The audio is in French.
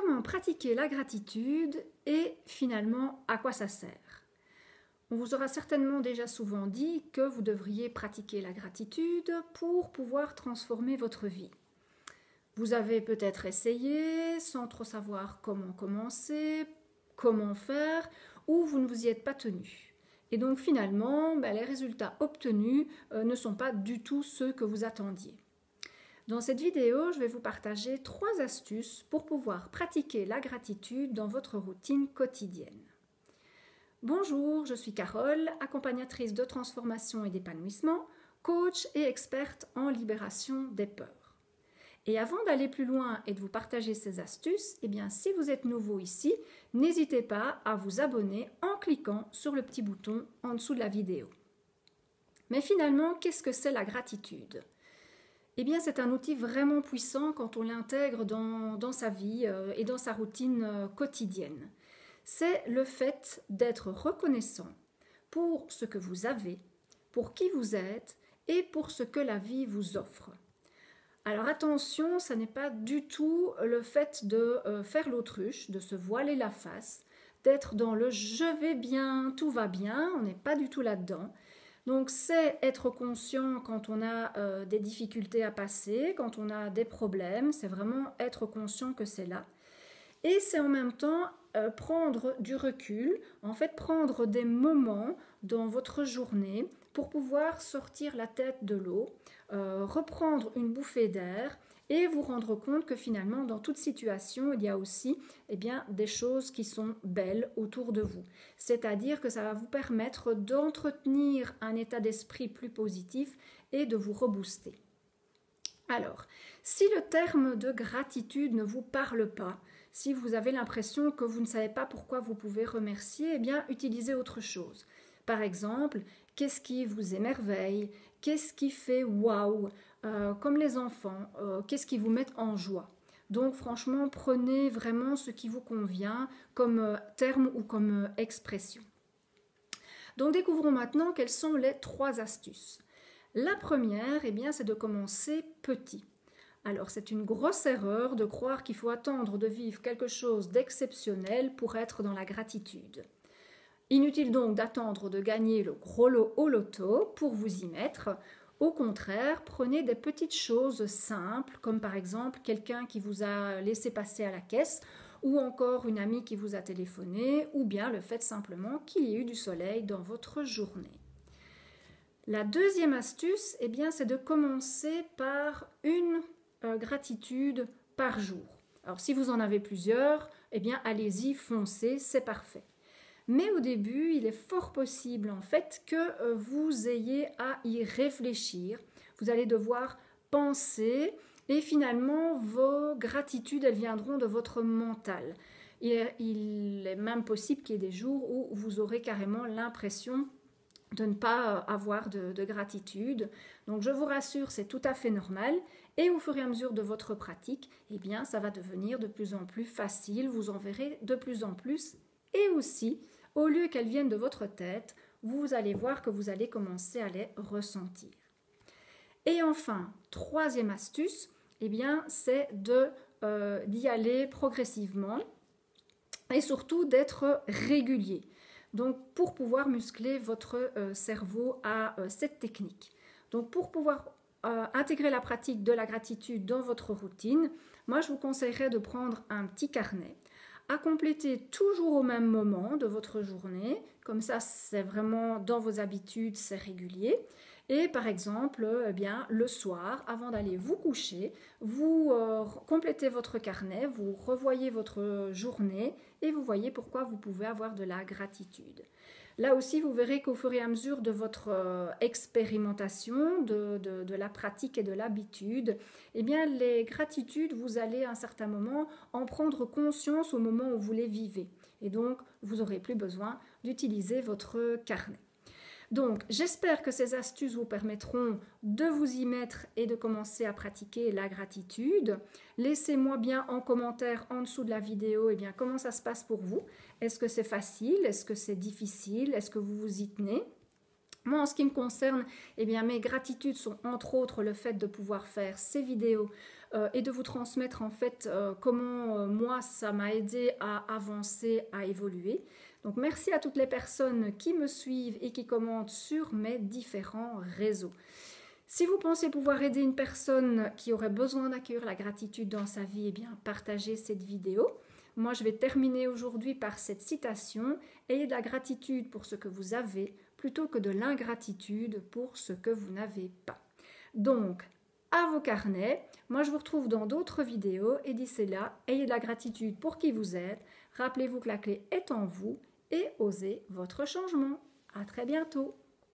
comment pratiquer la gratitude et finalement à quoi ça sert? On vous aura certainement déjà souvent dit que vous devriez pratiquer la gratitude pour pouvoir transformer votre vie. Vous avez peut-être essayé sans trop savoir comment commencer, comment faire, ou vous ne vous y êtes pas tenu. Et donc finalement, les résultats obtenus ne sont pas du tout ceux que vous attendiez. Dans cette vidéo, je vais vous partager 3 astuces pour pouvoir pratiquer la gratitude dans votre routine quotidienne. Bonjour, je suis Carole, accompagnatrice de transformation et d'épanouissement, coach et experte en libération des peurs. Et avant d'aller plus loin et de vous partager ces astuces, si vous êtes nouveau ici, n'hésitez pas à vous abonner en cliquant sur le petit bouton en dessous de la vidéo. Mais finalement, qu'est-ce que c'est la gratitude ? C'est un outil vraiment puissant quand on l'intègre dans sa vie et dans sa routine quotidienne. C'est le fait d'être reconnaissant pour ce que vous avez, pour qui vous êtes et pour ce que la vie vous offre. Alors attention, ça n'est pas du tout le fait de faire l'autruche, de se voiler la face, d'être dans le « je vais bien, tout va bien », on n'est pas du tout là-dedans. Donc c'est être conscient quand on a des difficultés à passer, quand on a des problèmes, c'est vraiment être conscient que c'est là. Et c'est en même temps prendre du recul, en fait prendre des moments dans votre journée pour pouvoir sortir la tête de l'eau, reprendre une bouffée d'air et vous rendre compte que finalement dans toute situation il y a aussi des choses qui sont belles autour de vous. C'est-à-dire que ça va vous permettre d'entretenir un état d'esprit plus positif et de vous rebooster. Alors, si le terme de gratitude ne vous parle pas, si vous avez l'impression que vous ne savez pas pourquoi vous pouvez remercier, utilisez autre chose. Par exemple, qu'est-ce qui vous émerveille? Qu'est-ce qui fait waouh? Comme les enfants, qu'est-ce qui vous met en joie? Donc franchement, prenez vraiment ce qui vous convient comme terme ou comme expression. Donc découvrons maintenant quelles sont les 3 astuces. La première, c'est de commencer petit. Alors c'est une grosse erreur de croire qu'il faut attendre de vivre quelque chose d'exceptionnel pour être dans la gratitude. Inutile donc d'attendre de gagner le gros lot au loto pour vous y mettre. Au contraire, prenez des petites choses simples, comme par exemple quelqu'un qui vous a laissé passer à la caisse, ou encore une amie qui vous a téléphoné, ou bien le fait simplement qu'il y ait eu du soleil dans votre journée. La deuxième astuce, c'est de commencer par une gratitude par jour. Alors si vous en avez plusieurs, allez-y, foncez, c'est parfait. Mais au début, il est fort possible en fait que vous ayez à y réfléchir. Vous allez devoir penser et finalement vos gratitudes, elles viendront de votre mental. Il est même possible qu'il y ait des jours où vous aurez carrément l'impression de ne pas avoir de gratitude. Donc je vous rassure, c'est tout à fait normal. Et au fur et à mesure de votre pratique, ça va devenir de plus en plus facile. Vous en verrez de plus en plus. Et aussi, au lieu qu'elles viennent de votre tête, vous allez voir que vous allez commencer à les ressentir. Et enfin, 3e astuce, c'est d'y aller progressivement et surtout d'être régulier. Donc, pour pouvoir muscler votre cerveau à cette technique. Donc, pour pouvoir intégrer la pratique de la gratitude dans votre routine, moi, je vous conseillerais de prendre un petit carnet à compléter toujours au même moment de votre journée. Comme ça, c'est vraiment dans vos habitudes, c'est régulier. Et par exemple, le soir, avant d'aller vous coucher, vous complétez votre carnet, vous revoyez votre journée et vous voyez pourquoi vous pouvez avoir de la gratitude. Là aussi, vous verrez qu'au fur et à mesure de votre expérimentation, de la pratique et de l'habitude, les gratitudes, vous allez à un certain moment en prendre conscience au moment où vous les vivez. Et donc, vous n'aurez plus besoin d'utiliser votre carnet. Donc, j'espère que ces astuces vous permettront de vous y mettre et de commencer à pratiquer la gratitude. Laissez-moi bien en commentaire en dessous de la vidéo comment ça se passe pour vous. Est-ce que c'est facile? Est-ce que c'est difficile? Est-ce que vous vous y tenez? Moi, en ce qui me concerne, mes gratitudes sont entre autres le fait de pouvoir faire ces vidéos et de vous transmettre en fait comment moi ça m'a aidé à avancer, à évoluer. Donc merci à toutes les personnes qui me suivent et qui commentent sur mes différents réseaux. Si vous pensez pouvoir aider une personne qui aurait besoin d'accueillir la gratitude dans sa vie, eh bien partagez cette vidéo. Moi je vais terminer aujourd'hui par cette citation: ayez de la gratitude pour ce que vous avez plutôt que de l'ingratitude pour ce que vous n'avez pas. Donc à vos carnets, moi je vous retrouve dans d'autres vidéos et d'ici là, ayez de la gratitude pour qui vous êtes, rappelez-vous que la clé est en vous et osez votre changement. À très bientôt.